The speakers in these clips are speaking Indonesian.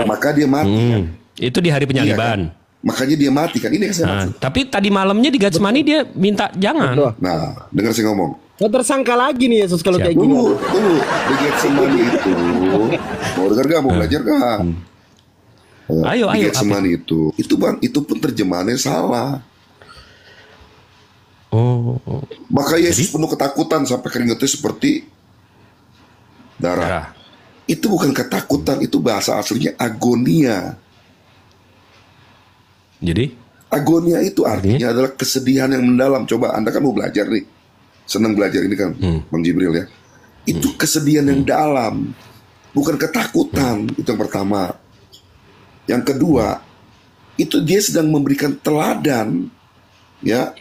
maka dia mati. Kan? Itu di hari penyaliban. Iya, kan? Makanya dia mati kan. Ini yang saya maksud. Tapi tadi malamnya di Getsemani dia minta jangan. Nah, dengar saya ngomong. Tersangka lagi nih Yesus kalau kayak gini. Tunggu. Di Getsemani itu. Mau dengar gak? Mau belajar gak? Ayo. Di Getsemani itu bang, itu pun terjemahannya salah. Maka Yesus penuh ketakutan sampai keringatnya seperti darah. Itu bukan ketakutan, itu bahasa aslinya agonia. Jadi? Agonia itu artinya adalah kesedihan yang mendalam. Coba Anda kan mau belajar nih, senang belajar ini kan, Bang Jibril ya. Itu kesedihan yang dalam, bukan ketakutan. Itu yang pertama. Yang kedua, itu dia sedang memberikan teladan, ya.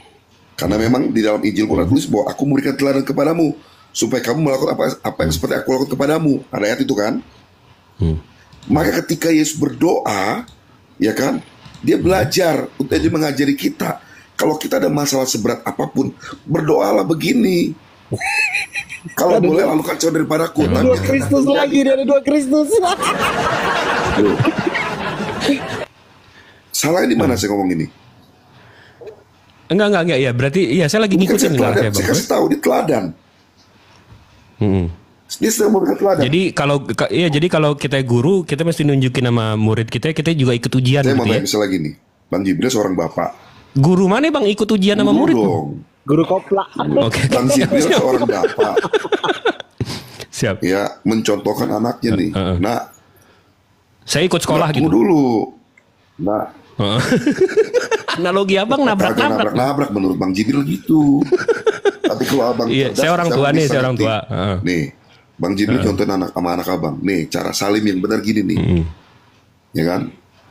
Karena memang di dalam Injil Quran tulis bahwa aku memberikan teladan kepadamu supaya kamu melakukan apa yang seperti aku lakukan kepadamu. Ada ayat itu kan? Maka ketika Yesus berdoa, ya kan, dia belajar untuk dia mengajari kita. Kalau kita ada masalah seberat apapun, berdoalah begini. Kalau boleh lakukan jauh daripadaku. Ada dua Kristus lagi, ada dua Kristus. Salahnya di mana saya ngomong ini? Enggak ya. Berarti iya saya lagi ngikutin lah. Saya kasih tahu di teladan. Dia sedang memberikan teladan. Jadi kalau kita guru, kita mesti nunjukin sama murid kita juga ikut ujian. Saya mau tanya misalnya gini, Bang Jibril seorang bapak. Guru mana Bang ikut ujian sama murid? Guru kopla. Oke. Bang Jibril seorang bapak. Siap. Ya, mencontohkan anaknya nih. Nah, saya ikut sekolah gitu. Tunggu dulu. Nah, analogi abang nabrak-nabrak menurut Bang Jibril gitu. Tapi kalau abang saya orang tua nih, saya orang tua. Nih, Bang Jibril contohin anak sama anak abang. Nih, cara salim yang benar gini nih. Ya kan?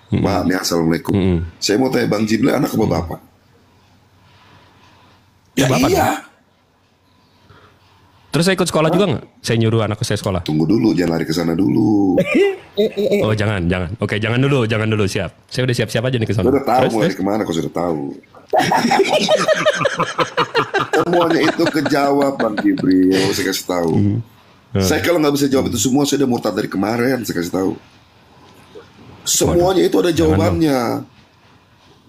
Pak, nih assalamualaikum. Saya mau tanya Bang Jibril anak apa bapak? Ya bapak. iya. Terus saya ikut sekolah juga nggak? Saya nyuruh anak saya sekolah. Tunggu dulu, jangan lari ke sana dulu. Oh jangan. Oke, jangan dulu, siap. Saya udah siap-siap aja nih ke sana. Sudah tahu mau lari kemana, kau sudah tahu. Semuanya itu kejawab Bang Jibril, saya kasih tahu. Saya kalau nggak bisa jawab itu semua, saya udah murtad dari kemarin, saya kasih tahu. Semuanya itu ada jawabannya.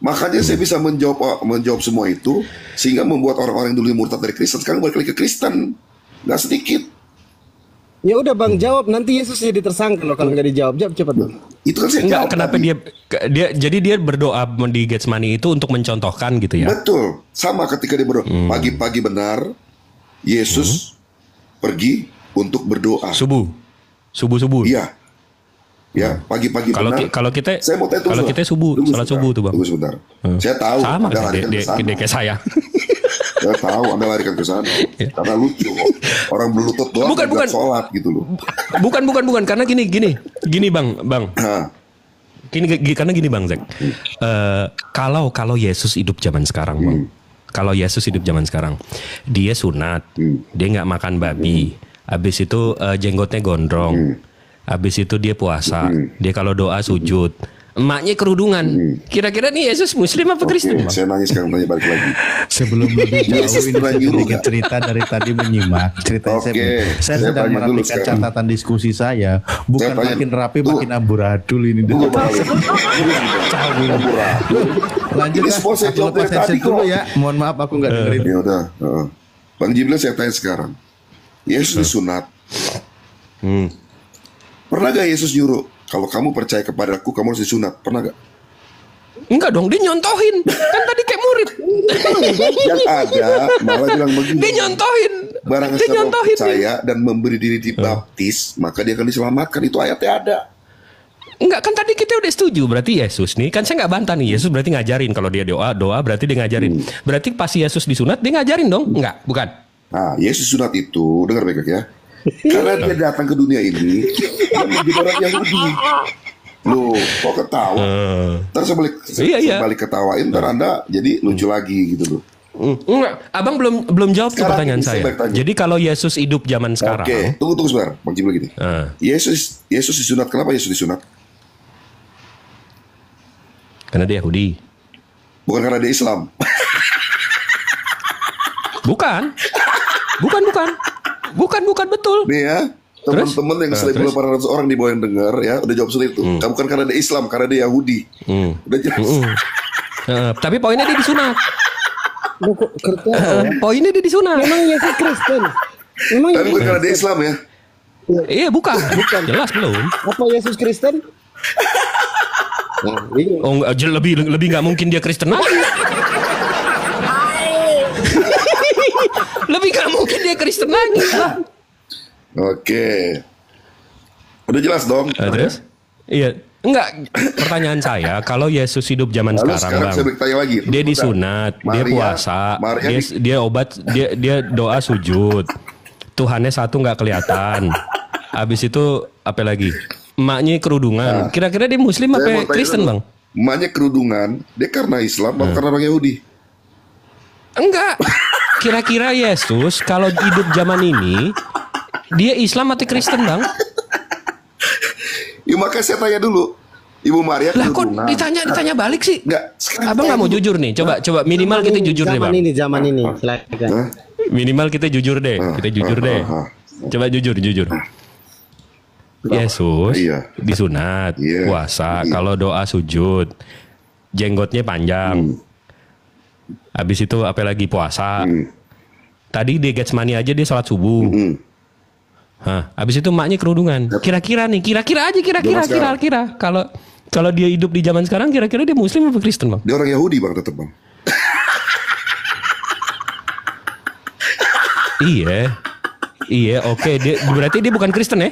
Makanya saya bisa menjawab semua itu, sehingga membuat orang-orang yang dulu murtad dari Kristen sekarang balik lagi ke Kristen. Nggak sedikit. Ya udah Bang, jawab, nanti Yesus jadi tersangka loh kalau nggak dijawab. Jawab cepat Bang. Itu kan saya jawab. Kenapa dia jadi dia berdoa di Getsemani itu untuk mencontohkan gitu ya. Betul. Sama ketika dia berdoa. Pagi-pagi benar Yesus pergi untuk berdoa. Subuh. Iya. Ya, pagi-pagi benar. Kalau kita saya mau tanya kalau kita salat subuh tuh Bang. Tunggu sebentar. Saya tahu sama Anda kayak saya. Saya tahu Anda larikan ke sana karena lucu. Orang berlutut doang bukan sholat gitu loh. Bukan karena gini Bang. Karena gini Bang Zek. Kalau Yesus hidup zaman sekarang Bang. Kalau Yesus hidup zaman sekarang, dia sunat, dia nggak makan babi, habis itu jenggotnya gondrong, habis itu dia puasa, dia kalau doa sujud. Emaknya kerudungan. Kira-kira nih Yesus Muslim apa Kristen? Saya nangis sekarang tanya balik lagi. Sebelum lebih jauh ini sedikit cerita dari tadi menyimak cerita saya sedang merapikan catatan diskusi saya. Bukan makin rapi makin amburadul ini. Lanjut lah. Dulu ya. Mohon maaf aku nggak dengerin. Ya udah. Bang Jibril saya tanya sekarang. Yesus disunat. Pernah gak Yesus nyuruh? Kalau kamu percaya kepadaku, kamu harus disunat. Pernah gak? Enggak dong, dia nyontohin. Kan tadi kayak murid. Yang ada malah bilang begini. Dia nyontohin. Barang siapa percaya dan memberi diri dibaptis, maka dia akan diselamatkan. Itu ayatnya ada. Enggak, kan tadi kita udah setuju. Berarti Yesus nih, kan saya nggak bantah nih. Yesus berarti ngajarin. Kalau dia doa berarti dia ngajarin. Berarti pas Yesus disunat, dia ngajarin dong? Enggak, bukan. Nah, Yesus sunat itu, dengar baik-baik ya. Karena dia datang ke dunia ini dan menjadi orang Yahudi. Loh, kok ketawa? Ntar saya balik ketawain, ntar Anda jadi lucu lagi gitu loh. Enggak, abang belum jawab tuh pertanyaan saya. Jadi kalau Yesus hidup zaman sekarang. Oke, tunggu sebentar, Bang Jibril gini. Yesus disunat, kenapa Yesus disunat? Karena dia Yahudi. Bukan karena dia Islam. Bukan betul. Nih ya, Teman-teman yang 1.800 orang di bawah yang dengar ya udah jawab sulit itu. Bukan karena dia Islam, karena dia Yahudi. Udah jelas. Tapi poinnya dia disunat. Poinnya dia disunat. Memang Yesus Kristen. Memang Tapi bukan karena dia Islam ya. Iya bukan. Jelas belum. Apa Yesus Kristen? Oh, lebih nggak mungkin dia Kristen lagi. Lebih nggak mungkin dia Kristen lagi. Oke. Udah jelas dong. Terus? Iya. Enggak, pertanyaan saya, kalau Yesus hidup zaman sekarang, Bang, saya bertanya lagi. dia disunat, dia puasa, dia obat, dia doa sujud, Tuhannya satu nggak kelihatan, habis itu apa lagi? Emaknya kerudungan, kira-kira dia Muslim apa Kristen, Bang? Emaknya kerudungan, dia karena Islam atau karena orang Yahudi? Enggak, kira-kira Yesus kalau hidup zaman ini, dia Islam atau Kristen, Bang? Ya makanya saya tanya dulu, Ibu Maria lah kok ditanya balik sih? Enggak, Abang nggak mau jujur nih. Coba minimal kita jujur deh, Bang. Zaman ini. Silakan. Minimal kita jujur deh. Coba jujur. Yesus disunat, puasa, kalau doa sujud, jenggotnya panjang. Habis itu apa lagi puasa. Tadi di Getsemani aja dia sholat subuh. Habis itu emaknya kerudungan. Kira-kira kalau dia hidup di zaman sekarang, kira-kira dia Muslim atau Kristen, Bang? Dia orang Yahudi, Bang, tetap, Bang. Iya, oke. Berarti dia bukan Kristen ya?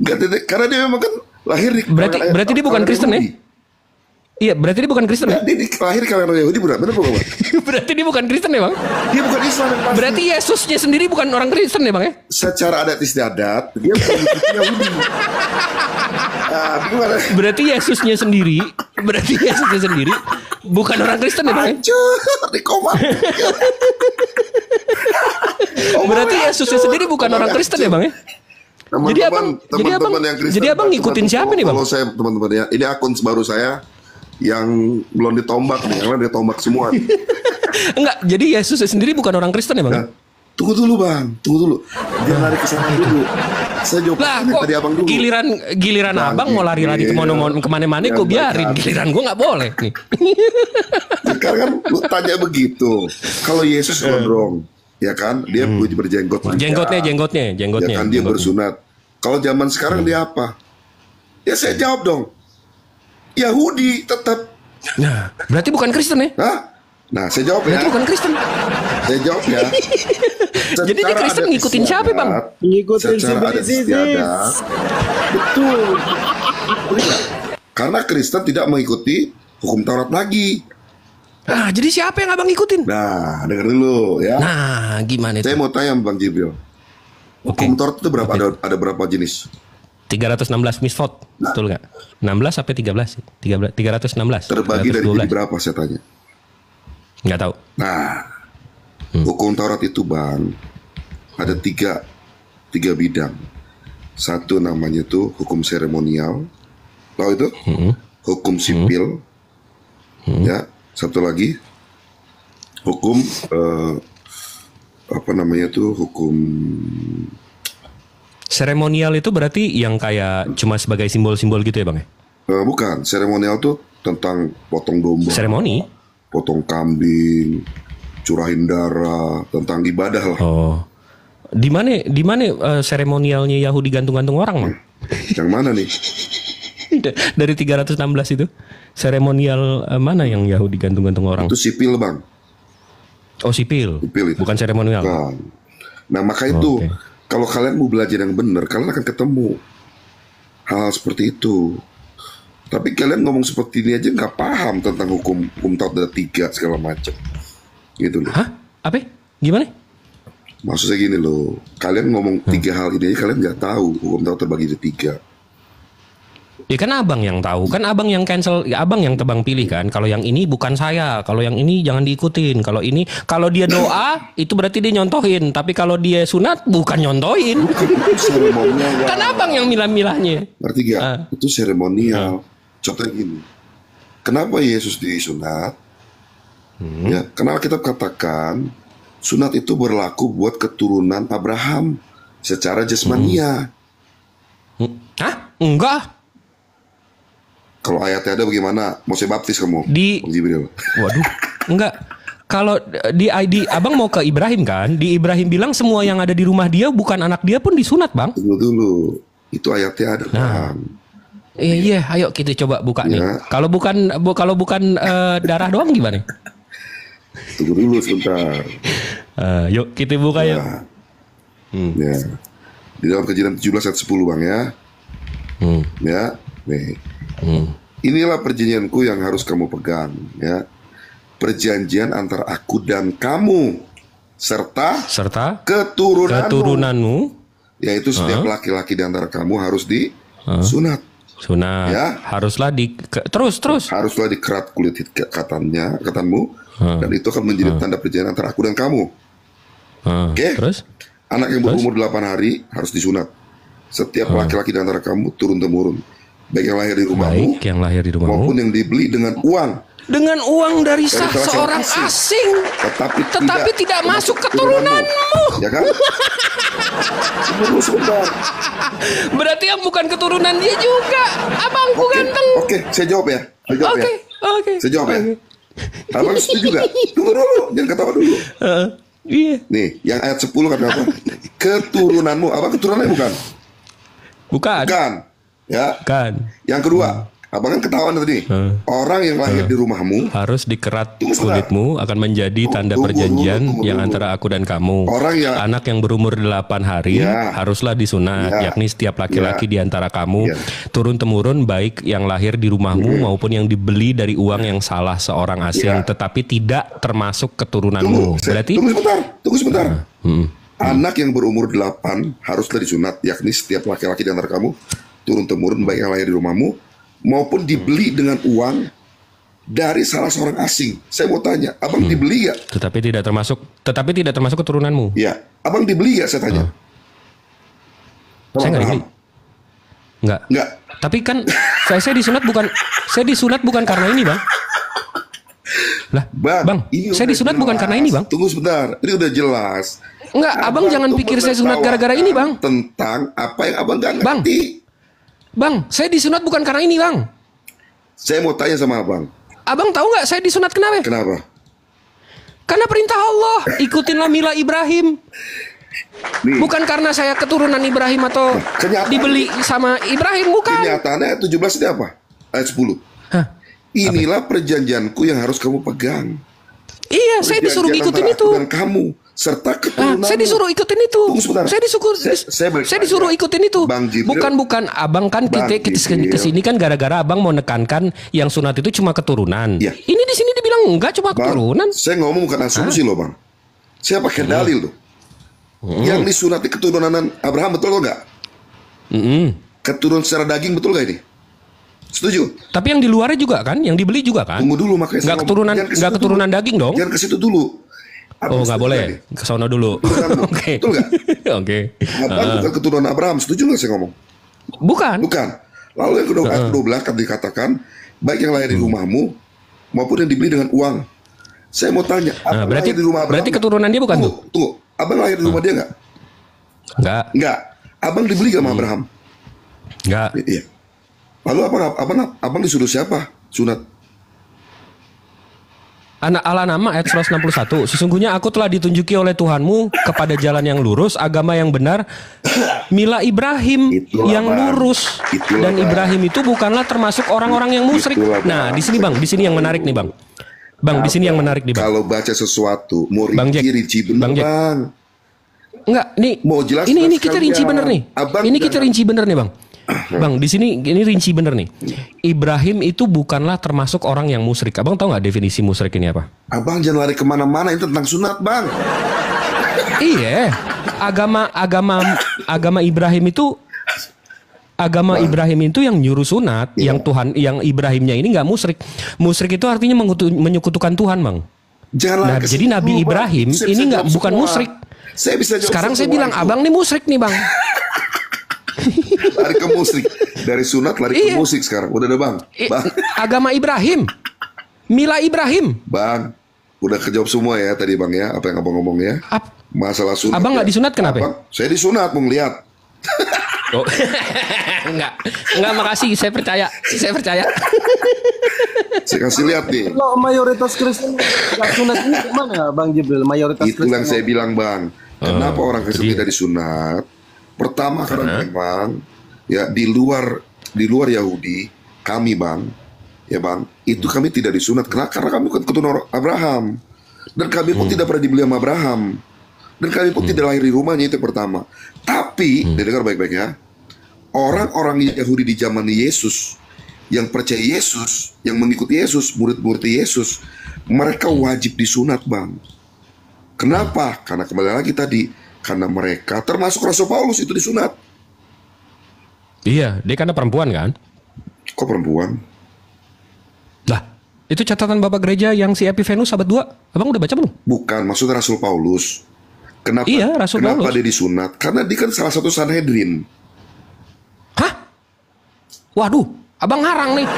Enggak, karena dia memang kan lahir di. Berarti dia bukan Kristen ya? Iya, berarti dia bukan Kristen ya? Dia lahir kalau orang Yahudi, benar Bang? Berarti dia bukan Kristen ya, Bang? Dia bukan Islam. Berarti Yesusnya sendiri bukan orang Kristen ya, Bang ya? Secara adat istiadat, dia bukan Yahudi. Berarti Yesusnya sendiri bukan orang Kristen ya, Bang? Di koma. Berarti Yesusnya sendiri bukan orang Kristen ya, Bang ya? Jadi abang ngikutin siapa nih, Bang? Kalau saya teman-teman ya, ini akun baru saya yang belum ditombak nih, karena dia tombak semua. Enggak, jadi Yesus sendiri bukan orang Kristen ya, Bang? Nah, tunggu dulu, Bang. Jangan lari ke sana dulu. Saya jawab tadi Abang dulu. Giliran nah, Abang mau lari-lari kemana-mana, kok biarin. Giliran gue nggak boleh nih. Sekarang kan lu tanya begitu. Kalau Yesus gondrong, ya kan? Dia berjenggot. Jenggotnya. Ya kan dia bersunat. Kalau zaman sekarang dia apa? Ya saya jawab dong. Yahudi tetap. Nah, berarti bukan Kristen ya? Hah? Nah, saya jawab berarti bukan Kristen. Saya jawab ya. Jadi dia Kristen ngikutin siapa, Bang? Ngikutin istiadat. Betul. Karena Kristen tidak mengikuti hukum Taurat lagi. Nah, jadi siapa yang Abang ngikutin? Nah, dengar dulu ya. Nah, gimana itu? Saya mau tanya Bang Jibril. Hukum Taurat itu berapa? Ada berapa jenis? 316 misfot, betul nggak? 16 sampai 13? 316. Terbagi 312. Dari jadi berapa saya tanya? Nggak tahu. Nah, hukum Taurat itu, Bang, ada tiga bidang. Satu namanya tuh hukum seremonial, tahu itu? Hukum sipil, ya. Satu lagi hukum apa namanya tuh hukum seremonial itu berarti yang kayak cuma sebagai simbol-simbol gitu ya, Bang ya? Bukan, seremonial tuh tentang potong domba, seremoni, potong kambing, curahin darah, tentang ibadah lah. Oh, di mana seremonialnya Yahudi gantung-gantung orang, Bang? Yang mana nih? Dari 316 itu seremonial mana yang Yahudi gantung-gantung orang? Itu sipil, Bang. Oh, sipil itu. Bukan seremonial. Bukan. Nah, maka itu kalau kalian mau belajar yang benar, kalian akan ketemu hal seperti itu. Tapi kalian ngomong seperti ini aja nggak paham tentang hukum Taurat ada 3 segala macam. Gitu loh. Hah? Apa? Gimana? Maksudnya gini loh, kalian ngomong 3 hal ini aja kalian nggak tahu hukum Taurat terbagi jadi 3. Ya kan Abang yang tahu, kan Abang yang cancel, ya Abang yang tebang pilih kan. Kalau yang ini bukan saya, kalau yang ini jangan diikutin. Kalau ini, kalau dia doa itu berarti dia nyontohin. Tapi kalau dia sunat bukan nyontohin. Kan Abang yang milah-milahnya. Berarti gak? Itu seremonial. Contohnya gini, kenapa Yesus disunat? Ya, karena Alkitab katakan sunat itu berlaku buat keturunan Abraham secara jasmania. Hah? Enggak. Kalau ayatnya ada bagaimana? Mau saya baptis kamu? Di Bang Jibril. Waduh, enggak. Kalau di ID Abang mau ke Ibrahim kan? Di Ibrahim bilang semua yang ada di rumah dia bukan anak dia pun disunat, Bang. Tunggu dulu. Itu ayatnya ada, Bang. Iya, ayo kita coba buka nih. Ya. Kalau bukan darah doang gimana? Tunggu dulu sebentar. Yuk kita buka yuk. Ya. Di dalam Kejadian 17 ayat 10, Bang ya. Ya, nih. Inilah perjanjianku yang harus kamu pegang, ya. Perjanjian antara aku dan kamu serta keturunanmu, yaitu setiap laki-laki di antara kamu harus disunat. Sunat. Ya. Haruslah terus. Haruslah dikerat kulit katanmu, dan itu akan menjadi tanda perjanjian antara aku dan kamu. Oke. Terus? Anak yang berumur 8 hari harus disunat. Setiap laki-laki di antara kamu turun temurun, baik yang lahir di rumahmu, maupun yang dibeli dengan uang. Dengan uang dari seorang asing. Tetapi tidak masuk keturunanmu. Ya kan? Sebentar. Berarti yang bukan keturunan dia juga. Abangku ganteng. Oke, saya jawab ya. Oke. Saya jawab ya. Abang setuju juga. Tunggu dulu, jangan ketawa dulu. Iya. Nih, yang ayat 10 kata apa? Keturunanmu. Abang keturunannya bukan? Bukan. Ya. Kan. Yang kedua, abang kan ketahuan tadi. Orang yang lahir di rumahmu harus dikerat kulitmu akan menjadi tanda perjanjian yang antara aku dan kamu. Anak yang berumur 8 hari haruslah disunat, yakni setiap laki-laki di antara kamu turun temurun, baik yang lahir di rumahmu maupun yang dibeli dari uang yang salah seorang asing, tetapi tidak termasuk keturunanmu. Berarti tunggu sebentar. Anak yang berumur 8 haruslah disunat, yakni setiap laki-laki di antara kamu turun temurun, baik yang lahir di rumahmu maupun dibeli dengan uang dari salah seorang asing. Saya mau tanya, abang dibeli gak? Tetapi tidak termasuk keturunanmu. Iya, abang dibeli gak? Saya tanya. Saya nggak dibeli. Nggak. Tapi kan saya disunat bukan karena ini, Bang. Lah, Bang, saya disunat bukan karena ini, Bang. Tunggu sebentar, ini udah jelas. Enggak, abang jangan pikir saya sunat gara-gara ini, Bang. Tentang apa yang abang gak ngerti. Bang, saya disunat bukan karena ini, Bang. Saya mau tanya sama abang. Abang tahu nggak saya disunat kenapa? Kenapa? Karena perintah Allah. Ikutinlah mila Ibrahim. Nih. Bukan karena saya keturunan Ibrahim atau dibeli sama Ibrahim, bukan. Kenyataannya 17 ini apa? Ayat 10. Inilah perjanjianku yang harus kamu pegang. Iya, saya disuruh ikutin itu. Dan kamu serta keturunanmu. Saya disuruh ikutin itu. Saya disuruh ikutin itu. Bukan abang kan kita kesini kan gara-gara abang mau nekankan yang sunat itu cuma keturunan. Ya. Ini di sini dibilang enggak cuma keturunan. Saya ngomong bukan asumsi loh, Bang. Saya pakai dalil loh. Yang disunati keturunan Abraham, betul loh nggak? Keturunan secara daging, betul nggak ini? Setuju. Tapi yang di luarnya juga kan, yang dibeli juga kan. Tunggu dulu, makanya nggak keturunan daging dong. Jangan ke situ dulu. Oh, nggak boleh. Ke sono dulu. Oke. Betul nggak? Oke. Bukan keturunan Abraham. Setuju nggak saya ngomong? Bukan. Lalu yang kedua kan dikatakan baik yang lahir di rumahmu maupun yang dibeli dengan uang. Saya mau tanya, berarti di rumah Abraham? Berarti keturunan dia bukan? Tunggu. Abang lahir di rumah dia nggak? Nggak. Abang dibeli sama Abraham? Nggak. Iya. Lalu abang disuruh siapa sunat? Al-An'am ayat 161. Sesungguhnya aku telah ditunjuki oleh Tuhanmu kepada jalan yang lurus, agama yang benar, mila Ibrahim yang lurus. Dan Ibrahim itu bukanlah termasuk orang-orang yang musyrik. Nah, di sini Bang, di sini yang menarik nih, Bang. Bang, di sini yang menarik nih, Bang. Kalau baca sesuatu mau rinci bener, Bang. Enggak, nih. Mau jelas ini kita rinci bener nih. Ini kita rinci bener nih, Bang. Bang, di sini ini rinci bener nih. Ibrahim itu bukanlah termasuk orang yang musyrik. Abang tahu nggak definisi musyrik ini apa? Abang jangan lari kemana-mana, ini tentang sunat, Bang. Iya, agama Ibrahim itu yang nyuruh sunat, yang Tuhan, yang Ibrahimnya ini nggak musyrik. Musyrik itu artinya menyekutukan Tuhan, Bang. Jangan lari jadi Nabi Ibrahim ini bukan musyrik. Sekarang saya bilang abang nih musyrik nih, Bang. Lari ke musik, dari sunat lari ke musik sekarang. Udah ada, Bang. Agama Ibrahim, mila Ibrahim. Bang, udah kejawab semua ya tadi, Bang ya, apa yang abang ngomong ya. Masalah sunat. Abang nggak disunat kenapa? Saya disunat, mau ngeliat. Oh. Enggak, makasih. Saya percaya. Saya kasih lihat nih. Kalau mayoritas Kristen nggak sunat ini gimana ya, Bang Jibril? Mayoritas Itu yang saya bilang, Bang. Kenapa orang Kristen jadi- tidak disunat? Pertama karena memang ya di luar Yahudi kami, Bang, ya Bang, itu kami tidak disunat karena kami bukan keturunan Abraham, dan kami pun tidak pernah dibeli sama Abraham, dan kami pun tidak lahir di rumahnya. Itu pertama. Tapi dengar baik-baik ya, orang-orang Yahudi di zaman Yesus yang percaya Yesus, yang mengikuti Yesus, murid-murid Yesus, mereka wajib disunat, Bang. Kenapa? Karena kembali lagi tadi, karena mereka termasuk Rasul Paulus itu disunat. Iya, dia karena perempuan kan? Kok perempuan? Lah, itu catatan Bapak Gereja yang si Epifanus abad 2. Abang udah baca belum? Bukan, maksudnya Rasul Paulus. Kenapa? Iya, Rasul kenapa Paulus. dia disunat? Karena dia kan salah satu Sanhedrin. Hah? Waduh, abang ngarang nih.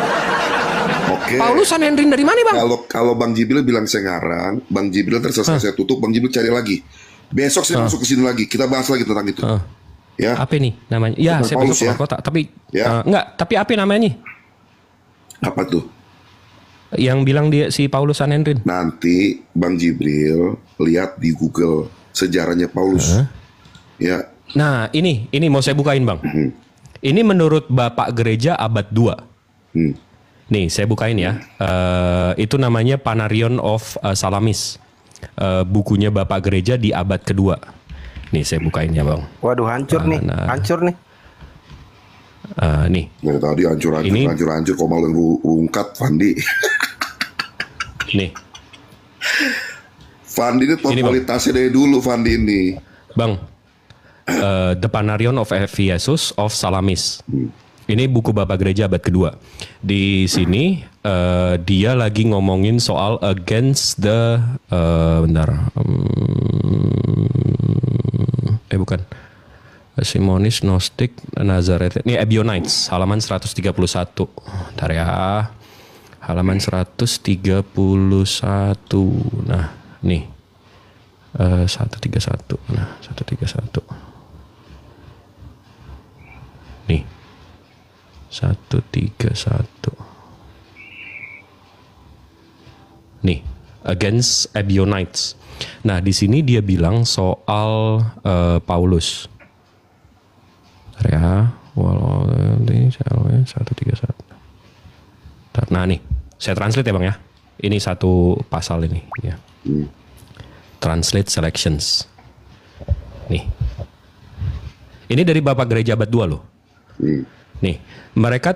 Oke. Paulus Sanhedrin dari mana, Bang? Kalau Bang Jibril bilang saya ngarang, Bang Jibril selesai saya tutup, Bang Jibril cari lagi. Besok saya masuk ke sini lagi, kita bahas lagi tentang itu. Ya. Apa nih namanya? Ya, Tentang saya Paulus, besok ya. keluar kota. Tapi Ya. enggak, tapi apa namanya? Apa tuh? Yang bilang dia si Paulus Sanhedrin. Nanti Bang Jibril lihat di Google sejarahnya Paulus. Ya. Nah, ini mau saya bukain, Bang. Ini menurut Bapak Gereja abad 2. Nih, saya bukain ya. Itu namanya Panarion of Salamis. Bukunya Bapak Gereja di abad kedua. Nih, saya bukain ya, Bang. Waduh, hancur nih. Hancur nih. Nih. Dari tadi hancur kok malah rungkat Fandi. Nih. Fandi ini top Ini, Bang. kualitasnya dari dulu, Fandi ini. Bang, The Panarion of Ephesus of Salamis. Ini buku Bapak Gereja abad kedua. Di sini dia lagi ngomongin soal against the bukan. Simonis, Gnostic, Nazareth. Ini Ebionites, halaman 131. Bentar ya. Halaman 131. Nah, nih. 131. Nah, 131. Nih. 131. Nih, against Ebionites. Nah, di sini dia bilang soal Paulus. Ya, walau 131. Nah, nih, saya translate ya, Bang ya. Ini satu pasal ini ya. Translate selections. Nih. Ini dari Bapak Gereja abad 2 loh. Nih, mereka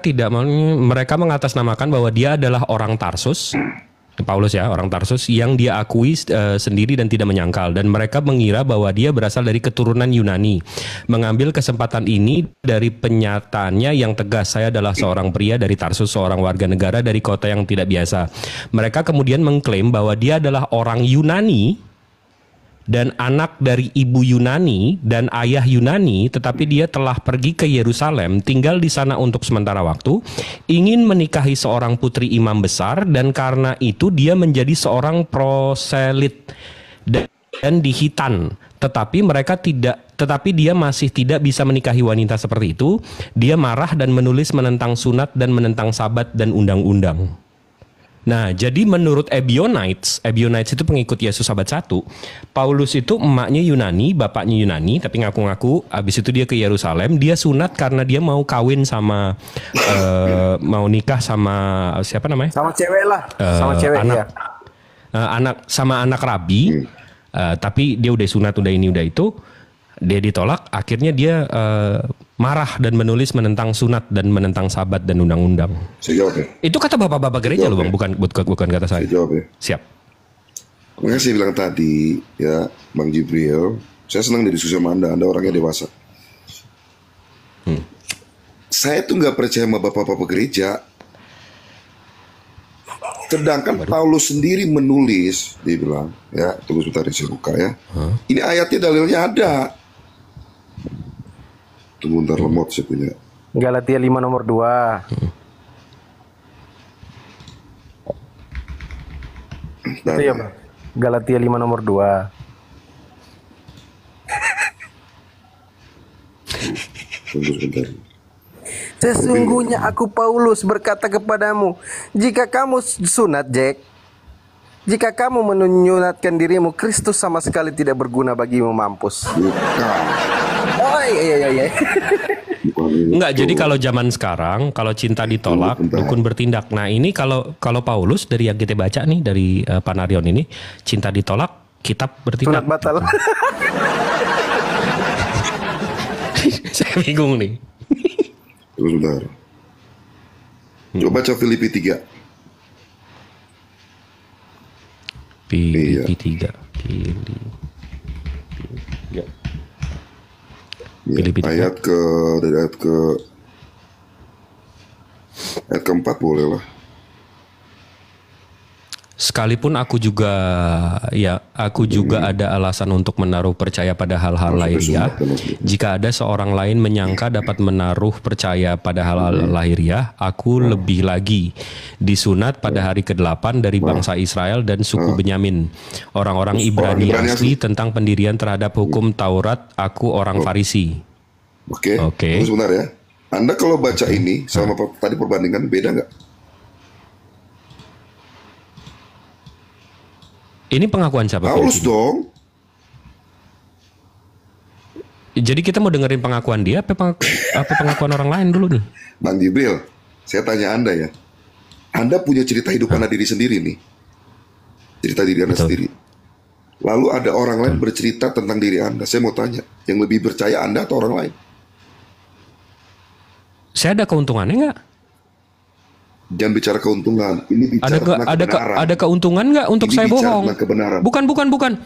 mengatasnamakan bahwa dia adalah orang Tarsus. Paulus ya, orang Tarsus yang dia akui sendiri dan tidak menyangkal, dan mereka mengira bahwa dia berasal dari keturunan Yunani. Mengambil kesempatan ini dari penyataannya yang tegas, saya adalah seorang pria dari Tarsus, seorang warga negara dari kota yang tidak biasa. Mereka kemudian mengklaim bahwa dia adalah orang Yunani dan anak dari ibu Yunani dan ayah Yunani, tetapi dia telah pergi ke Yerusalem, tinggal di sana untuk sementara waktu, ingin menikahi seorang putri imam besar, dan karena itu dia menjadi seorang proselit dan dihitan. Tetapi dia masih tidak bisa menikahi wanita seperti itu. Dia marah dan menulis menentang sunat dan menentang sabat dan undang-undang. Nah, jadi menurut Ebionites itu pengikut Yesus abad 1, Paulus itu emaknya Yunani, bapaknya Yunani, tapi ngaku-ngaku abis itu dia ke Yerusalem, dia sunat karena dia mau kawin sama, mau nikah sama siapa namanya? Sama cewek lah, sama cewek ya. Sama anak rabi, tapi dia udah sunat, udah ini, udah itu, dia ditolak, akhirnya dia marah dan menulis menentang sunat dan menentang sabat dan undang-undang. Saya jawab ya. Itu kata bapak-bapak gereja loh, Bang, bukan kata saya. Saya jawab ya. Siap. Makanya saya bilang tadi ya, Bang Jibril, saya senang diskusi sama Anda orangnya dewasa. Saya tuh nggak percaya sama bapak-bapak gereja. Sedangkan Paulus sendiri menulis, dia bilang, ya, tunggu sebentar saya buka ya. Ini ayatnya, dalilnya ada. Tunggu bentar, lemot saya punya. Galatia 5 nomor 2. Itu ya, Bang. Galatia 5 nomor 2. Tunggu sebentar. Sesungguhnya aku Paulus berkata kepadamu, jika kamu sunat, Jack, jika kamu menyunatkan dirimu, Kristus sama sekali tidak berguna bagimu, mampus. Bukan. Oh iya. Enggak, jadi kalau zaman sekarang, kalau cinta ditolak, dukun bertindak. Nah ini kalau Paulus dari yang kita baca nih, dari Panarion ini, cinta ditolak, kitab bertindak. Sunat batal. Saya bingung nih. Tunggu sebentar. Coba baca Filipi 3. Filipi 3. Filipi 3. Ayat keempat boleh lah. Sekalipun aku juga ada alasan untuk menaruh percaya pada hal-hal lahiriah. Jika ada seorang lain menyangka dapat menaruh percaya pada hal-hal lahiriah, aku lebih lagi disunat pada hari ke-8 dari bangsa Israel dan suku Benyamin. Orang-orang Ibrani asli tentang pendirian terhadap hukum Taurat, aku orang Farisi. Oke. Tunggu sebentar ya. Anda kalau baca ini sama tadi perbandingan beda nggak? Ini pengakuan siapa? Paulus dong. Jadi kita mau dengerin pengakuan dia apa pengakuan orang lain dulu nih? Bang Jibril, saya tanya Anda ya. Anda punya cerita hidup Anda diri sendiri nih. Cerita diri Anda sendiri. Lalu ada orang lain bercerita tentang diri Anda. Saya mau tanya, yang lebih percaya Anda atau orang lain? Saya ada keuntungannya nggak? Jangan bicara keuntungan. Ini bicara tentang kebenaran. Ada keuntungan nggak untuk saya bohong? Bukan.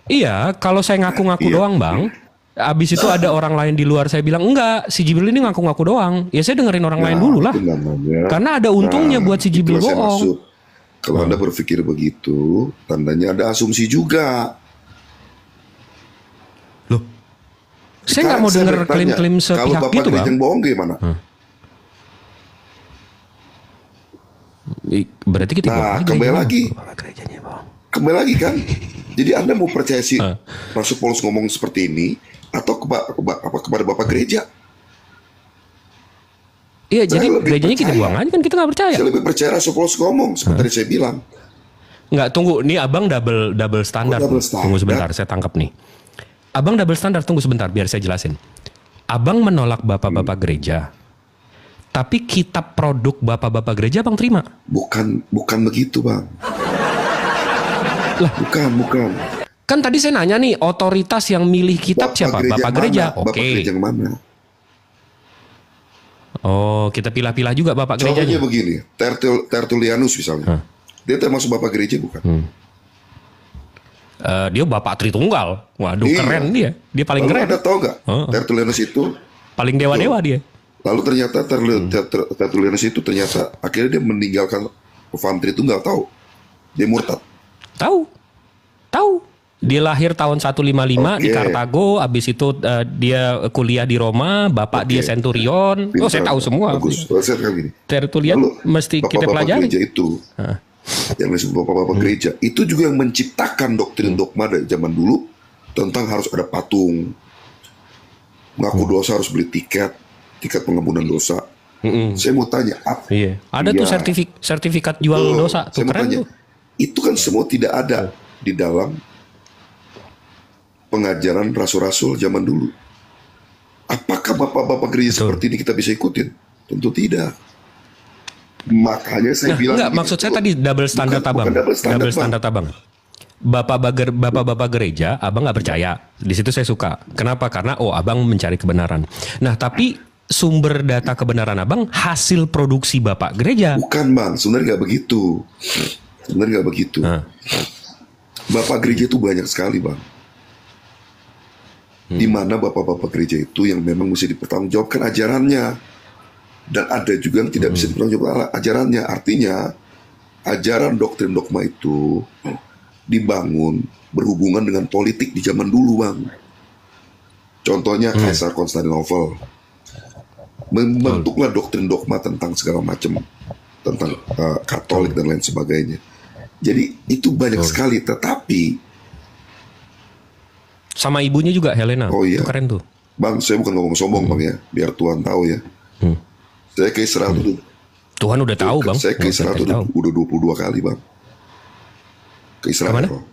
Iya, kalau saya ngaku-ngaku doang, Bang. Abis itu ada orang lain di luar saya bilang enggak, si Jibril ini ngaku-ngaku doang. Ya saya dengerin orang lain dulu lah. Karena ada untungnya buat si Jibril bohong. Kalau Anda berpikir begitu, tandanya ada asumsi juga. Loh, saya nggak mau denger klaim-klaim sepihak gitu, Bang. Kalau Bapak yang bohong gimana? Berarti kita kembali lagi kan. Jadi Anda mau percaya si Rasul Paulus ngomong seperti ini atau kepada Bapak gereja? Iya, jadi gerejanya kita buang aja kan, kita nggak percaya. Saya lebih percaya Rasul Paulus ngomong seperti tadi saya bilang. Nggak, tunggu, nih Abang double standar. Tunggu sebentar, saya tangkap nih. Abang double standar, tunggu sebentar biar saya jelasin. Abang menolak bapak-bapak gereja. Tapi kitab produk bapak-bapak gereja Bang terima? Bukan begitu, Bang. Lah, bukan. Kan tadi saya nanya nih, otoritas yang milih kitab siapa? Bapak gereja. Oke. Bapak gereja yang mana? Oh, kita pilah-pilah juga bapak gerejanya. Contohnya begini, Tertullianus misalnya. Dia termasuk bapak gereja bukan? Dia bapak Tritunggal. Waduh, keren dia. Dia paling keren. Anda tahu nggak? Tertullianus itu paling dewa-dewa dia. Lalu ternyata Tertullianus itu ternyata akhirnya dia meninggalkan paham Tritunggal, tahu? Dia murtad. Tahu. Dia lahir tahun 155 di Kartago, habis itu dia kuliah di Roma, bapak dia Centurion. Pintar. Saya tahu semua. Bagus. Saya gini. Tertullian mesti kita pelajari. Gereja itu, yang disebut bapak-bapak gereja, itu juga yang menciptakan doktrin dogma dari zaman dulu tentang harus ada patung, ngaku dosa harus beli tiket pengampunan dosa. Saya mau tanya, ada tuh sertifikat jual dosa, tuh keren tuh. Itu kan semua tidak ada di dalam pengajaran rasul-rasul zaman dulu. Apakah bapak-bapak gereja seperti ini kita bisa ikutin? Tentu tidak. Makanya saya bilang enggak, maksud saya tadi double standar abang. Double standar abang. Bapak-bapak gereja, abang nggak percaya. Di situ saya suka. Kenapa? Karena abang mencari kebenaran. Nah, tapi sumber data kebenaran abang hasil produksi bapak gereja. Bukan, Bang. Sebenarnya nggak begitu. Bapak gereja itu banyak sekali, Bang. Di mana bapak-bapak gereja itu yang memang mesti dipertanggungjawabkan ajarannya, dan ada juga yang tidak bisa dipertanggungjawabkan ajarannya. Artinya ajaran doktrin dogma itu dibangun berhubungan dengan politik di zaman dulu, Bang. Contohnya Kaisar Konstantinopel membentuklah doktrin dogma tentang segala macam, tentang Katolik dan lain sebagainya. Jadi itu banyak sekali, tetapi sama ibunya juga Helena. Itu keren tuh. Bang, saya bukan ngomong sombong Bang ya, biar Tuhan tahu ya. Saya ke Israel dulu. Tuhan udah tahu Bang. Saya ke Israel udah 22 kali Bang. Ke Israel.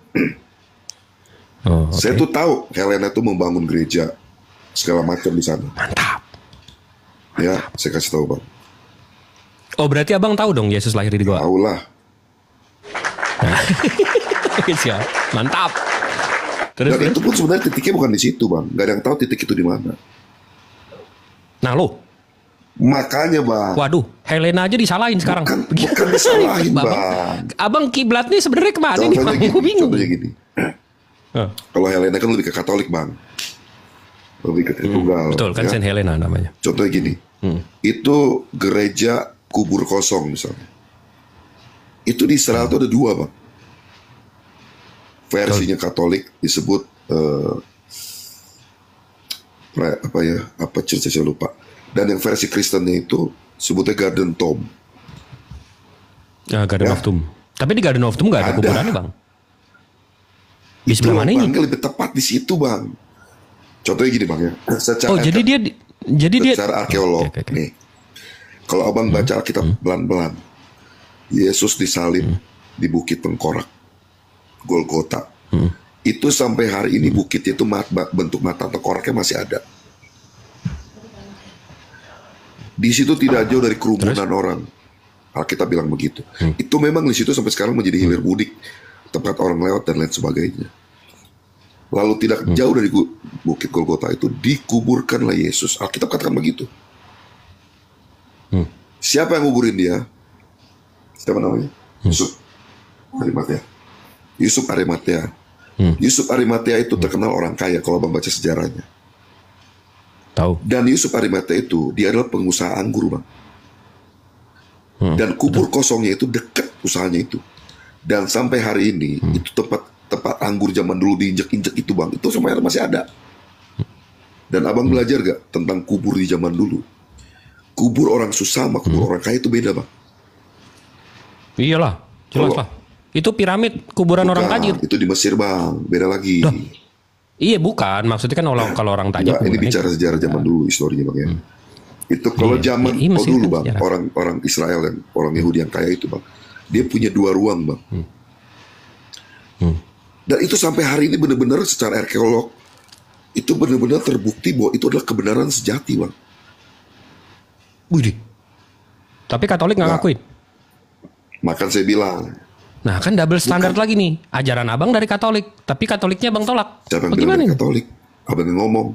Saya tuh tahu Helena tuh membangun gereja segala macam di sana. Mantap. Ya, saya kasih tahu Bang. Oh, berarti Abang tahu dong Yesus lahir di Goa? Tahu lah. Siap. Mantap. Terus, dan itu pun sebenarnya titiknya bukan di situ Bang. Gak ada yang tahu titik itu di mana. Nah lo. Makanya Bang. Waduh, Helena aja disalahin sekarang. Bukan disalahin Bang. Abang kiblatnya sebenarnya kemana nih Bang? Gue bingung. Contohnya gini. Kalau Helena kan lebih ke Katolik Bang. Lebih ke Tritunggal. Betul kan, Saint Helena namanya. Contohnya gini. Itu gereja kubur kosong misalnya. Itu di Israel itu ada 2 Bang. Versinya Katolik disebut apa church saya lupa. Dan yang versi Kristennya itu sebutnya Garden Tomb. Garden of Tomb. Tapi di Garden of Tomb nggak ada kuburannya Bang. Di sebelah mana ini? Lebih tepat di situ Bang. Contohnya gini Bang ya. Secara arkeolog. Nih, kalau Abang baca Alkitab pelan-pelan, Yesus disalib di Bukit Tengkorak, Golgota. Itu sampai hari ini bukit itu bentuk mata tengkoraknya masih ada. Di situ tidak jauh dari kerumunan orang. Alkitab bilang begitu. Itu memang di situ sampai sekarang menjadi hilir mudik, tempat orang lewat dan lain sebagainya. Lalu tidak jauh dari Bukit Golgota itu dikuburkanlah Yesus. Alkitab katakan begitu. Siapa yang nguburin dia? Siapa namanya? Yusuf Arimatea. Yusuf Arimatea. Yusuf Arimatea itu terkenal orang kaya kalau Abang baca sejarahnya. Tahu. Dan Yusuf Arimatea itu dia adalah pengusaha anggur Bang. Dan kubur kosongnya itu dekat usahanya itu. Dan sampai hari ini itu tempat anggur zaman dulu diinjek-injek itu Bang. Itu sampai masih ada. Dan Abang belajar gak tentang kubur di zaman dulu? Kubur orang susah sama kubur orang kaya itu beda Bang. Iyalah, jelas lah. Itu piramid kuburan orang tajir. Itu di Mesir Bang, beda lagi. Iya bukan, maksudnya kan kalau orang tajir. Ini bicara sejarah zaman dulu, historinya Bang ya. Itu kalau zaman dulu Bang, orang Israel dan orang Yahudi yang kaya itu Bang, dia punya 2 ruang Bang. Dan itu sampai hari ini benar-benar secara arkeolog itu benar-benar terbukti bahwa itu adalah kebenaran sejati Bang. Wih, tapi Katolik nggak ngakuin. Makan saya bilang. Nah kan double standard lagi nih. Ajaran Abang dari Katolik, tapi Katoliknya Abang tolak. Siapa yang bilang dari Katolik? Abang yang ngomong.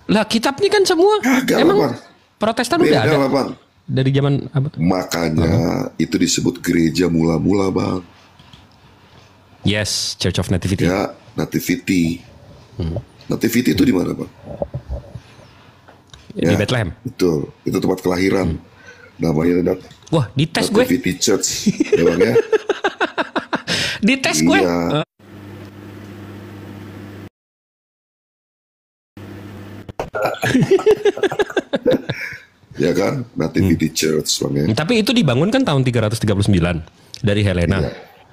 Lah kitab ini kan semua. Emang Bang. Protestan udah ada. Bang. Dari zaman apa? Makanya itu disebut gereja mula-mula Bang. Yes, Church of Nativity. Ya, Nativity. Nativity itu di mana Bang? Di Bethlehem. Betul, itu tempat kelahiran. Namanya wah, dites gue. Nativity Church, ya Bang ya. Dites gue. Ya kan, Nativity Church Bang ya. Tapi itu dibangun kan tahun 339 dari Helena.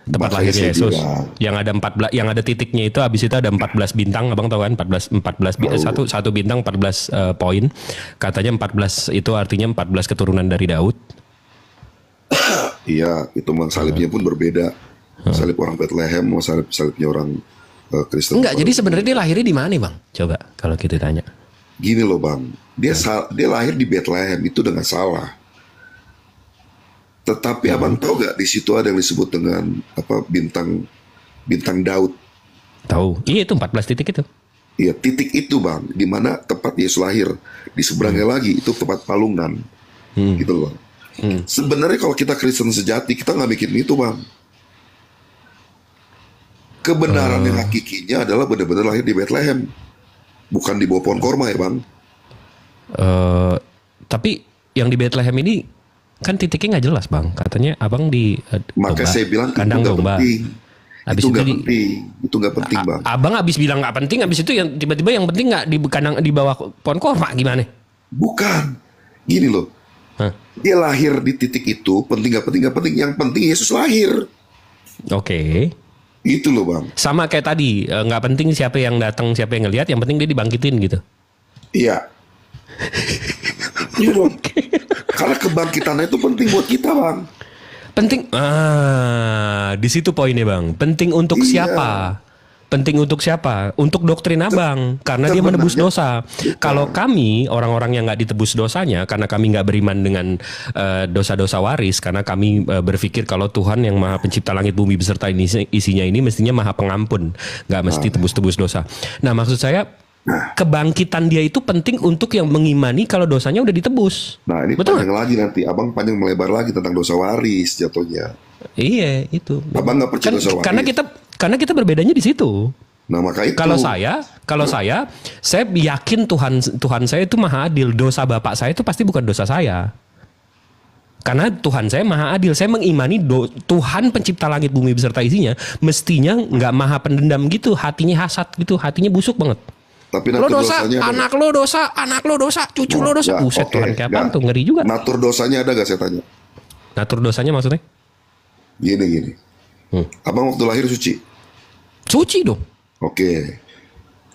Tempat lahirnya Yesus. Yang ada 14, yang ada titiknya itu habis itu ada 14 bintang, Abang tahu kan? 14 satu bintang 14 poin. Katanya 14 itu artinya 14 keturunan dari Daud. Iya, itu memang salibnya pun berbeda. Salib orang Bethlehem sama salibnya orang Kristen. Enggak, jadi sebenarnya dia lahirnya di mana, Bang? Coba kalau kita tanya. Gini loh Bang, dia lahir di Bethlehem itu dengan salah. Tetapi Abang tahu gak di situ ada yang disebut dengan apa bintang Daud? Tahu. Iya itu 14 titik itu. Iya titik itu Bang, di mana tempat Yesus lahir. Di seberangnya lagi itu tempat palungan, gitu loh. Sebenarnya kalau kita Kristen sejati kita nggak bikin itu Bang. Kebenaran yang hakikinya adalah benar-benar lahir di Bethlehem, bukan di bawah pohon korma ya Bang. Tapi yang di Bethlehem ini kan titiknya nggak jelas Bang. Katanya Abang di maka saya bilang kandang domba. Itu nggak penting. Itu nggak penting Bang. Abang abis bilang nggak penting, abis itu yang tiba-tiba yang penting nggak di kandang di bawah pohon korma gimana? Bukan. Gini loh. Dia lahir di titik itu penting nggak penting nggak penting. Yang penting Yesus lahir. Oke. Itu loh bang. Sama kayak tadi, nggak penting siapa yang datang, siapa yang ngelihat, yang penting dia dibangkitin gitu. Iya. Iya dong. Karena kebangkitannya itu penting buat kita bang. Penting. Di situ poinnya bang. Penting untuk siapa? Penting untuk siapa? Untuk doktrin abang, karena dia menebus dosa. Kalau kami orang-orang yang nggak ditebus dosanya, karena kami nggak beriman dengan dosa-dosa waris, karena kami berpikir kalau Tuhan yang Maha Pencipta langit bumi beserta isinya ini mestinya Maha Pengampun, nggak mesti tebus-tebus dosa. Nah maksud saya kebangkitan dia itu penting untuk yang mengimani kalau dosanya udah ditebus. Nah ini betul panjang lagi nanti, abang panjang melebar lagi tentang dosa waris jatuhnya. Iya itu. Abang nggak percaya dosa waris. Karena kita berbedanya di situ. Nah maka itu. Kalau saya yakin Tuhan saya itu maha adil. Dosa bapak saya itu pasti bukan dosa saya. Karena Tuhan saya maha adil. Saya mengimani Tuhan pencipta langit bumi beserta isinya mestinya nggak maha pendendam gitu. Hatinya hasad gitu. Hatinya busuk banget. Tapi lo dosa, anak lo dosa, cucu lo dosa. Buset Tuhan kayak apaan tuh, ngeri juga. Natur dosanya ada gak saya tanya? Natur dosanya maksudnya? Gini. Abang waktu lahir suci? Suci dong. Oke.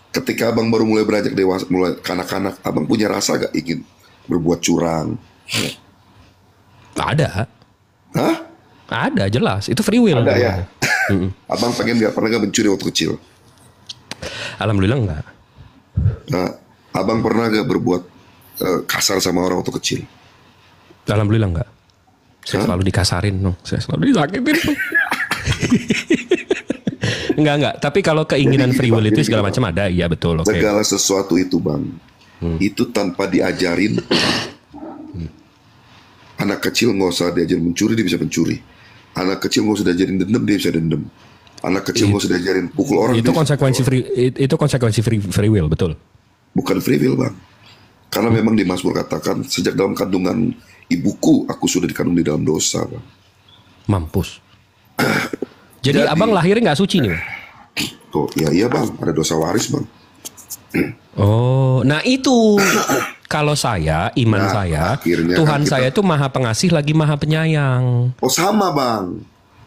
Ketika abang baru mulai beranjak dewasa, mulai kanak-kanak, abang punya rasa gak ingin berbuat curang? Ada. Hah? Ada jelas. Itu free will. Ada ya. Abang pernah gak mencuri waktu kecil? Alhamdulillah enggak. Nah, abang pernah gak berbuat kasar sama orang waktu kecil? Alhamdulillah enggak. Saya selalu dikasarin dong. Saya selalu disakitin dong. Enggak. Tapi kalau keinginan free will itu segala macam ada, iya betul. Okay. Segala sesuatu itu bang, itu tanpa diajarin. Anak kecil nggak usah diajarin mencuri, dia bisa mencuri. Anak kecil nggak usah diajarin dendam, dia bisa dendam. Anak kecil nggak usah diajarin pukul orang. Itu konsekuensi free will, betul. Bukan free will bang, karena memang di Mazmur katakan sejak dalam kandungan ibuku aku sudah dikandung di dalam dosa bang. Mampus. Jadi abang lahirnya nggak suci nih? Tuh, iya bang, ada dosa waris bang. Oh, nah itu kalau saya, saya, Tuhan kan saya itu maha pengasih lagi maha penyayang. Oh sama bang.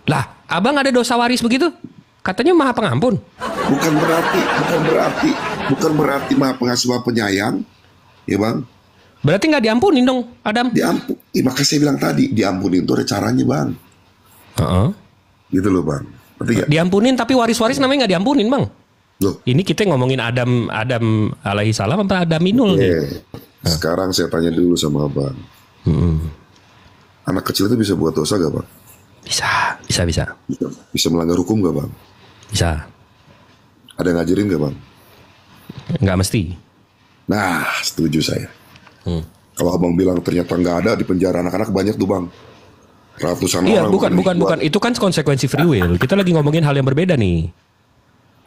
Lah, abang ada dosa waris begitu? Katanya maha pengampun. Bukan berarti maha pengasih maha penyayang, ya bang. Berarti nggak diampunin dong, Adam? Maka saya bilang tadi, diampunin itu ada caranya bang. Gitu loh bang. Diampunin tapi waris-waris namanya nggak diampunin bang. Loh. Ini kita ngomongin Adam alaihi salam apa Adaminul nih? Sekarang saya tanya dulu sama abang. Anak kecil itu bisa buat dosa gak bang? Bisa. Bisa melanggar hukum gak bang? Bisa. Ada yang ngajarin gak bang? Nggak mesti. Nah setuju saya. Kalau abang bilang ternyata nggak ada di penjara anak-anak banyak tuh bang. Ratusan orang. Bukan. Itu kan konsekuensi free will. Kita lagi ngomongin hal yang berbeda nih.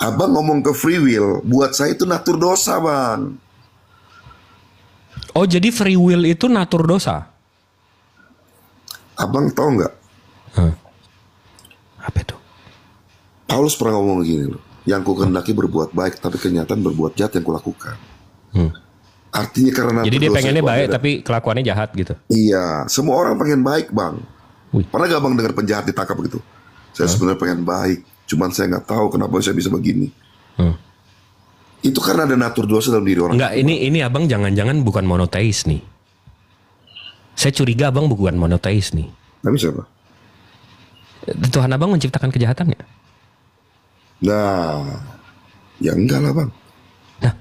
Abang ngomong ke free will, buat saya itu natur dosa bang. Oh jadi free will itu natur dosa? Abang tahu nggak? Apa itu? Paulus pernah ngomong gini loh. Yang ku kehendaki berbuat baik, tapi kenyataan berbuat jahat yang kulakukan. Artinya karena jadi dia pengennya baik, tapi kelakuannya jahat gitu. Iya, semua orang pengen baik bang. Pernah gak bang dengar penjahat ditangkap gitu? Saya sebenarnya pengen baik, cuman saya nggak tahu kenapa saya bisa begini. Itu karena ada natur dosa dalam diri orang. Enggak, ini abang jangan-jangan bukan monoteis nih. Saya curiga abang bukan monoteis nih. Tapi siapa? Tuhan abang menciptakan kejahatan ya? Nah, ya enggak lah bang. Nah,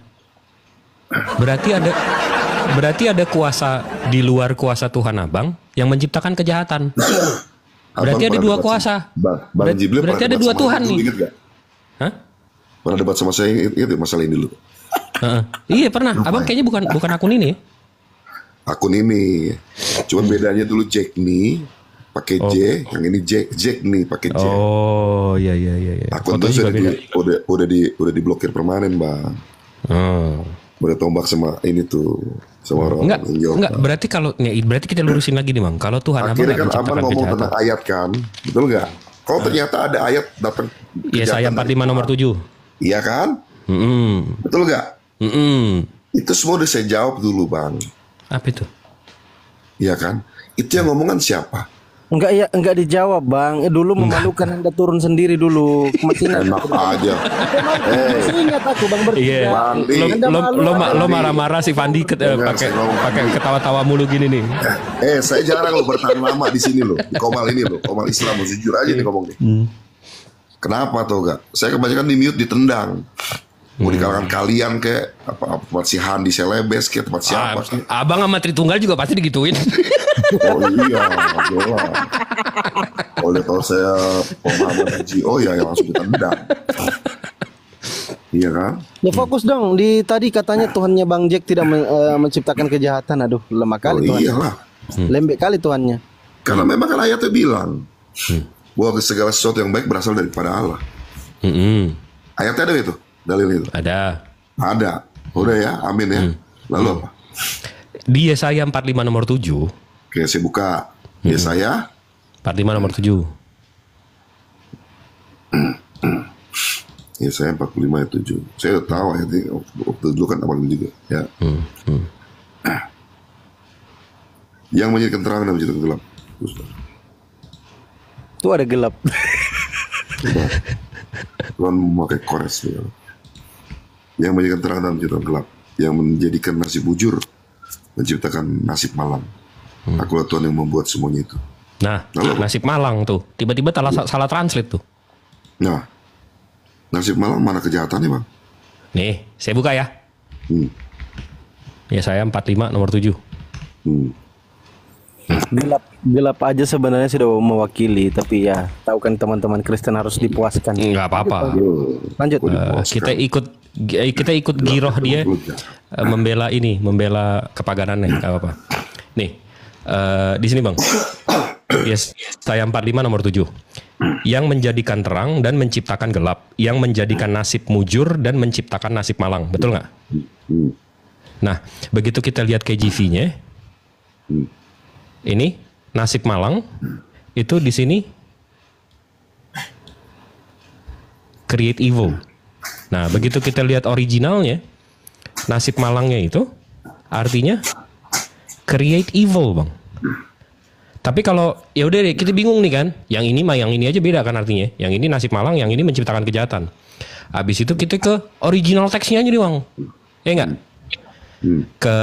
berarti ada kuasa di luar kuasa Tuhan abang yang menciptakan kejahatan. Berarti ada dua kuasa. Bang Jibril berarti ada dua Tuhan nih. Hah? Pernah debat sama saya itu masalah ini dulu. Iya pernah. Abang kayaknya bukan akun ini. Akun ini. Cuman bedanya dulu Jack nih pakai J, yang ini Jack nih pakai J. Oh iya. Akun itu udah diblokir permanen bang. Udah tombak sama ini tuh sama orang. Enggak. Berarti kita lurusin lagi nih bang. Kalau Tuhan akhirnya kan abang ngomong tentang ayat kan, betul nggak? Kalau ternyata ada ayat datang. Yesaya 45 nomor 7. Iya kan? Betul nggak? Itu semua udah saya jawab dulu bang. Apa itu? Iya kan? Itu yang ngomongan siapa? Enggak dijawab bang. Dulu memalukan Anda turun sendiri dulu. Masih ingat. Enak aja. Masih ingat aku bang bertiga. Iya. Lo marah-marah si Fandi pakai ketawa-tawa mulu gini nih. Saya jarang lo bertahan lama di sini lo. Di Komal ini lo. Komal Islam lo, jujur aja nih ngomong nih. Kenapa tau gak? Saya kebanyakan di mute ditendang. Mau di kalangan kalian kayak tempat si Handi Selebes kayak tempat siapa sih? Abang sama Tritunggal juga pasti digituin. Oh iya, jelas. Oleh tahu saya pemahaman haji, ya langsung ditendang. Iya kan? Ya fokus dong di tadi katanya Tuhannya Bang Jack tidak menciptakan kejahatan. Aduh, lemah kali Tuhan. Iyalah. Lembek kali Tuhannya. Karena memang kan ayatnya bilang bahwa segala sesuatu yang baik berasal daripada Allah. Ayatnya ada itu, dalil itu. Ada. Udah ya, amin ya. Lalu apa? Di Yesaya 45 nomor 7. Oke, saya buka Yesaya 45 nomor 7. Yesaya 45 ayat 7. Saya udah tahu ayatnya waktu dulu kan apa juga ya. Yang menjadikan terang dan menjadikan gelap. Itu ada gelap. Tuhan memakai kores ya. Yang menjadikan terang dan menjadikan gelap, yang menjadikan nasib bujur, menciptakan nasib malang. Akulah Tuhan yang membuat semuanya itu. Nah, nasib malang tuh. Tiba-tiba salah translate tuh. Nah, nasib malang mana kejahatannya bang? Nih, saya buka ya. Yesaya 45 nomor 7. Gelap aja sebenarnya sudah mewakili, tapi ya tahu kan teman-teman Kristen harus dipuaskan. Enggak apa-apa. Lanjut. Kita ikut giroh dia membela kepaganannya, enggak apa-apa. Nih, di sini Bang. Yesaya 45 nomor 7. Yang menjadikan terang dan menciptakan gelap, yang menjadikan nasib mujur dan menciptakan nasib malang. Betul nggak? Nah, begitu kita lihat KJV-nya, ini nasib malang itu di sini create evil. Nah, begitu kita lihat originalnya, nasib malangnya itu artinya create evil, Bang. Tapi kalau ya udah deh, kita bingung nih kan, yang ini mah yang ini aja beda kan artinya. Yang ini nasib malang, yang ini menciptakan kejahatan. Habis itu kita ke original teksnya aja nih, Bang. Ya enggak? Ke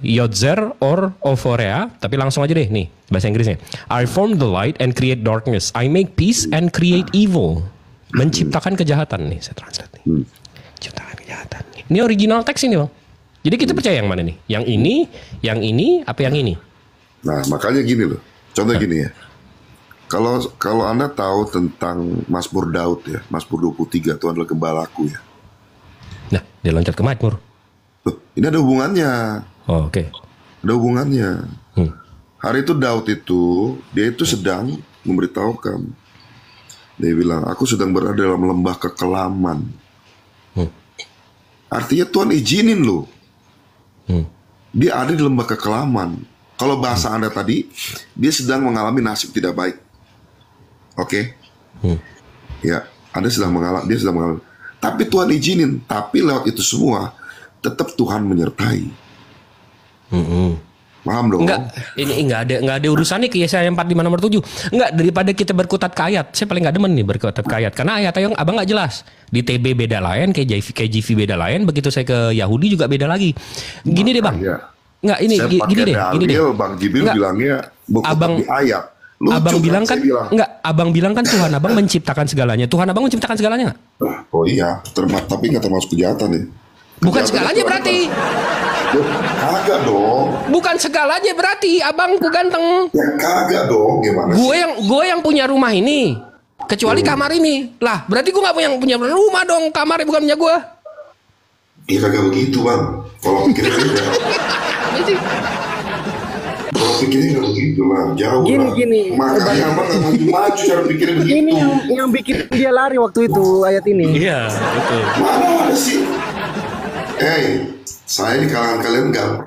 Yotzer or Ophorea, tapi langsung aja deh nih bahasa Inggrisnya. I form the light and create darkness. I make peace and create evil. Menciptakan kejahatan nih, saya translate nih. Menciptakan kejahatan. Ini original teks ini, Bang. Jadi kita percaya yang mana nih? Yang ini, apa yang ini? Nah, makanya gini loh. Contoh gini ya. Kalau Anda tahu tentang Mazmur Daud ya, Mazmur 23, Tuhan adalah gembalaku ya. Nah, dia loncat ke Mazmur. Ini ada hubungannya. Oh, oke. Ada hubungannya. Hari itu Daud itu, dia itu sedang memberitahukan. Dia bilang, aku sedang berada dalam lembah kekelaman. Artinya Tuhan izinin loh. Dia ada di lembah kekelaman. Kalau bahasa Anda tadi, dia sedang mengalami nasib tidak baik. Oke? Ya, dia sedang mengalami. Tapi Tuhan izinin. Tapi lewat itu semua, tetap Tuhan menyertai. Paham dong? Enggak ada urusannya ke Yesaya 45 nomor 7. Enggak, daripada kita berkutat ke ayat. Saya paling enggak demen nih berkutat ke ayat. Karena ayat yang abang enggak jelas. Di TB beda lain, KJV beda lain. Begitu saya ke Yahudi juga beda lagi. Gini deh Bang. Enggak, ini gini deh. Bang Jibril bilangnya bukan di ayat. Lucu, abang bilang kan enggak, abang bilang kan Tuhan abang menciptakan segalanya. Tuhan abang menciptakan segalanya enggak? Oh iya, tapi enggak termasuk kejahatan ya. Bukan segalanya berarti. Kagak dong. Bukan segalanya berarti, abangku ganteng. Ya kagak dong, gimana sih? Gue yang punya rumah ini, kecuali kamar ini. Lah, berarti gue nggak punya rumah dong, kamarnya bukan punya gue. Iya kagak begitu bang. Kalau pikirnya beda. Kalau pikirnya nggak begitu lah, jauh lah. Gini. Makanya abang nggak maju cara pikirnya begitu. Ini yang bikin dia lari waktu itu ayat ini. Iya, betul. Mana ada sih? Saya di kalangan kalian nggak